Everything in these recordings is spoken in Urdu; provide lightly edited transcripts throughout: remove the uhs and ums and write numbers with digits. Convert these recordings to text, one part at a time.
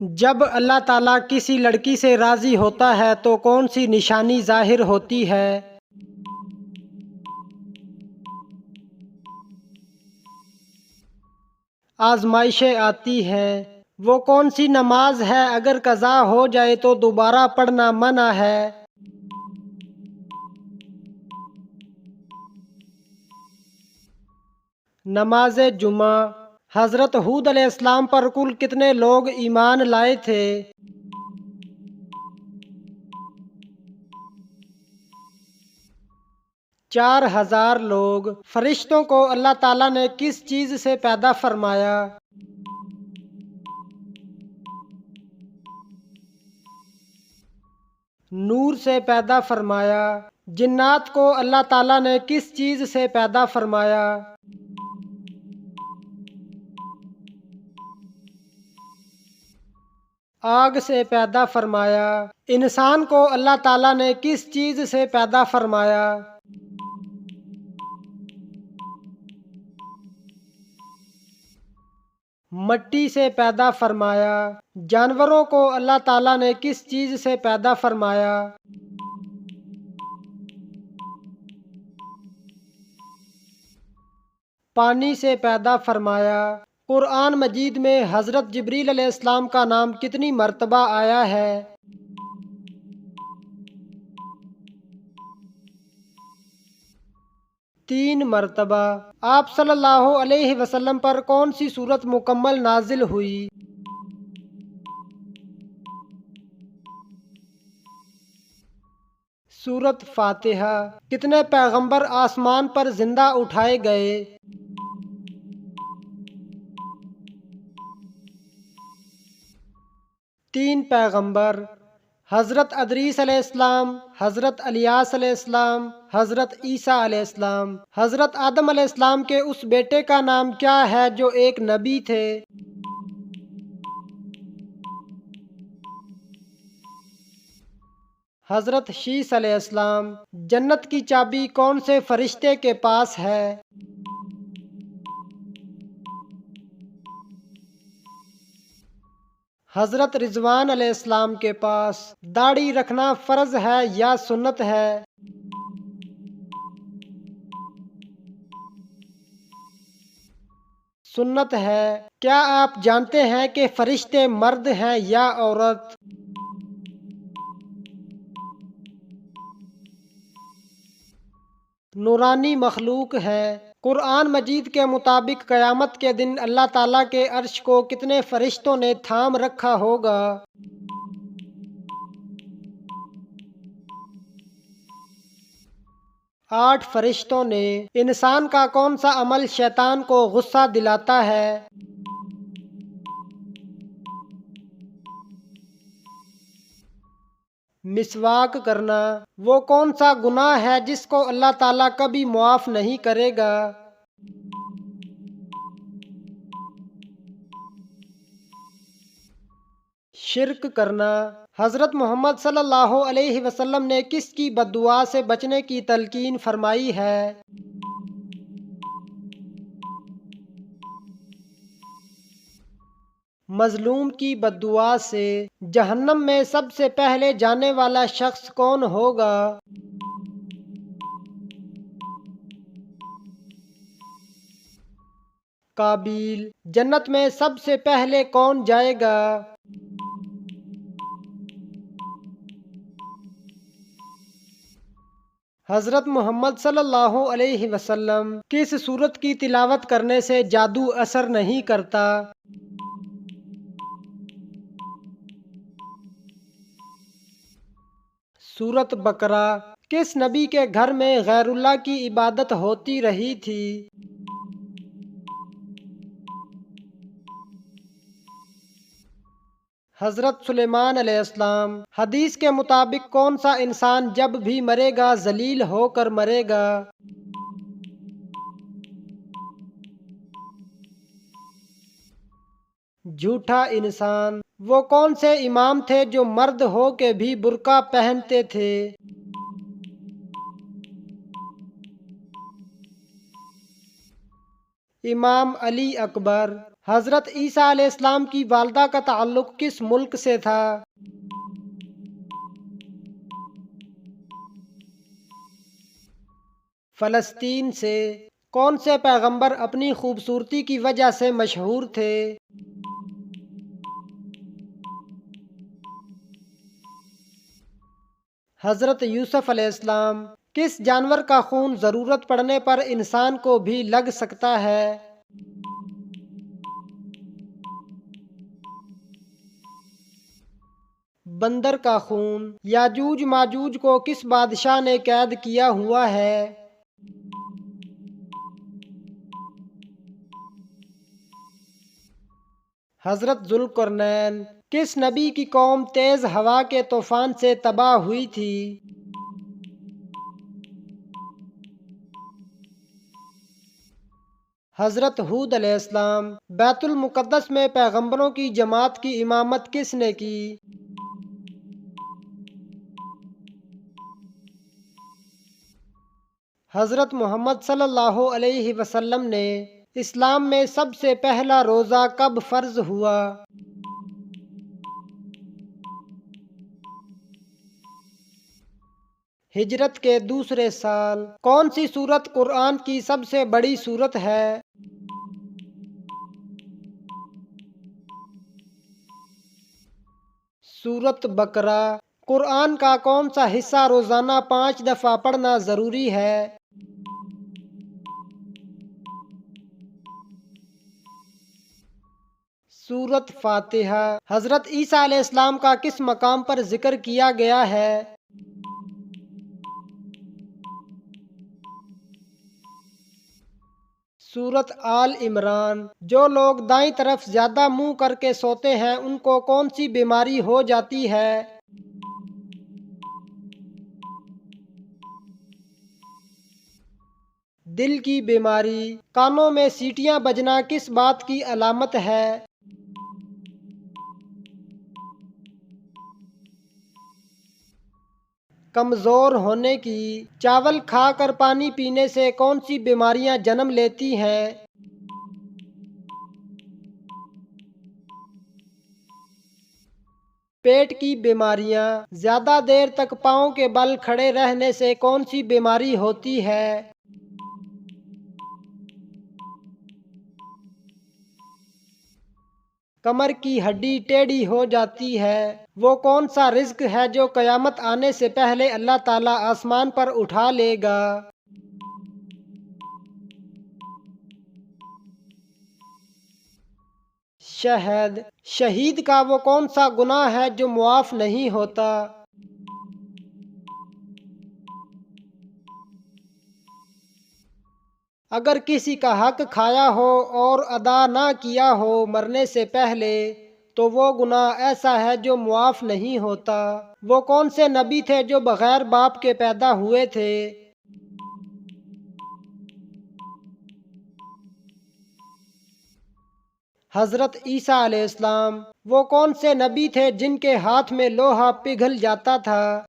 جب اللہ تعالیٰ کسی لڑکی سے راضی ہوتا ہے تو کون سی نشانی ظاہر ہوتی ہے؟ آزمائشیں آتی ہیں۔ وہ کون سی نماز ہے اگر قضا ہو جائے تو دوبارہ پڑھنا منع ہے؟ نماز جمعہ۔ حضرت ہود علیہ السلام پر کل کتنے لوگ ایمان لائے تھے؟ 4000 لوگ۔ فرشتوں کو اللہ تعالیٰ نے کس چیز سے پیدا فرمایا؟ نور سے پیدا فرمایا۔ جنات کو اللہ تعالیٰ نے کس چیز سے پیدا فرمایا؟ آگ سے پیدا فرمایا۔ انسان کو اللہ تعالیٰ نے کس چیز سے پیدا فرمایا؟ مٹی سے پیدا فرمایا۔ جانوروں کو اللہ تعالیٰ نے کس چیز سے پیدا فرمایا؟ پانی سے پیدا فرمایا۔ قرآن مجید میں حضرت جبریل علیہ السلام کا نام کتنی مرتبہ آیا ہے؟ 3 مرتبہ۔ آپ صلی اللہ علیہ وسلم پر کون سی سورت مکمل نازل ہوئی؟ سورت فاتحہ۔ کتنے پیغمبر آسمان پر زندہ اٹھائے گئے؟ 3 پیغمبر۔ حضرت ادریس علیہ السلام، حضرت الیاس علیہ السلام، حضرت عیسیٰ علیہ السلام۔ حضرت آدم علیہ السلام کے اس بیٹے کا نام کیا ہے جو ایک نبی تھے؟ حضرت شیس علیہ السلام۔ جنت کی چابی کون سے فرشتے کے پاس ہے؟ حضرت رضوان علیہ السلام کے پاس۔ داڑھی رکھنا فرض ہے یا سنت ہے؟ سنت ہے۔ کیا آپ جانتے ہیں کہ فرشتے مرد ہیں یا عورت؟ نورانی مخلوق ہے۔ قرآن مجید کے مطابق قیامت کے دن اللہ تعالیٰ کے عرش کو کتنے فرشتوں نے تھام رکھا ہوگا؟ 8 فرشتوں نے۔ انسان کا کون سا عمل شیطان کو غصہ دلاتا ہے؟ مسواک کرنا۔ وہ کون سا گناہ ہے جس کو اللہ تعالیٰ کبھی معاف نہیں کرے گا؟ شرک کرنا۔ حضرت محمد صلی اللہ علیہ وسلم نے کس کی بد دعا سے بچنے کی تلقین فرمائی ہے؟ مظلوم کی بد دعا سے۔ جہنم میں سب سے پہلے جانے والا شخص کون ہوگا؟ قابیل۔ جنت میں سب سے پہلے کون جائے گا؟ حضرت محمد صلی اللہ علیہ وسلم۔ کس سورت کی تلاوت کرنے سے جادو اثر نہیں کرتا؟ سورت بقرہ۔ کس نبی کے گھر میں غیر اللہ کی عبادت ہوتی رہی تھی؟ حضرت سلیمان علیہ السلام۔ حدیث کے مطابق کون سا انسان جب بھی مرے گا ذلیل ہو کر مرے گا؟ جھوٹا انسان۔ وہ کون سے امام تھے جو مرد ہو کے بھی برقع پہنتے تھے؟ امام علی اکبر۔ حضرت عیسیٰ علیہ السلام کی والدہ کا تعلق کس ملک سے تھا؟ فلسطین سے۔ کون سے پیغمبر اپنی خوبصورتی کی وجہ سے مشہور تھے؟ حضرت یوسف علیہ السلام۔ کس جانور کا خون ضرورت پڑنے پر انسان کو بھی لگ سکتا ہے؟ بندر کا خون۔ یاجوج ماجوج کو کس بادشاہ نے قید کیا ہوا ہے؟ حضرت ذوالقرنین۔ کس نبی کی قوم تیز ہوا کے طوفان سے تباہ ہوئی تھی؟ حضرت ہود علیہ السلام۔ بیت المقدس میں پیغمبروں کی جماعت کی امامت کس نے کی؟ حضرت محمد صلی اللہ علیہ وسلم نے۔ اسلام میں سب سے پہلا روزہ کب فرض ہوا؟ ہجرت کے دوسرے سال۔ کون سی سورت قرآن کی سب سے بڑی سورت ہے؟ سورت بقرہ۔ قرآن کا کون سا حصہ روزانہ 5 دفعہ پڑھنا ضروری ہے؟ سورت فاتحہ۔ حضرت عیسیٰ علیہ السلام کا کس مقام پر ذکر کیا گیا ہے؟ سورت آل عمران۔ جو لوگ دائیں طرف زیادہ منہ کر کے سوتے ہیں ان کو کون سی بیماری ہو جاتی ہے؟ دل کی بیماری۔ کانوں میں سیٹیاں بجنا کس بات کی علامت ہے؟ کمزور ہونے کی۔ چاول کھا کر پانی پینے سے کون سی بیماریاں جنم لیتی ہیں؟ پیٹ کی بیماریاں۔ زیادہ دیر تک پاؤں کے بل کھڑے رہنے سے کون سی بیماری ہوتی ہے؟ کمر کی ہڈی ٹیڑھی ہو جاتی ہے۔ وہ کون سا رزق ہے جو قیامت آنے سے پہلے اللہ تعالیٰ آسمان پر اٹھا لے گا؟ شہد۔ شہید کا وہ کون سا گناہ ہے جو معاف نہیں ہوتا؟ اگر کسی کا حق کھایا ہو اور ادا نہ کیا ہو مرنے سے پہلے تو وہ گناہ ایسا ہے جو معاف نہیں ہوتا۔ وہ کون سے نبی تھے جو بغیر باپ کے پیدا ہوئے تھے؟ حضرت عیسیٰ علیہ السلام۔ وہ کون سے نبی تھے جن کے ہاتھ میں لوہا پگھل جاتا تھا؟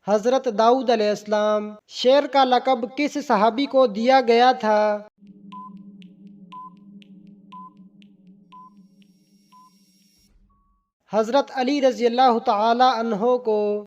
حضرت داؤد علیہ السلام۔ شیر کا لقب کس صحابی کو دیا گیا تھا؟ حضرت علی رضی اللہ تعالی عنہ کو۔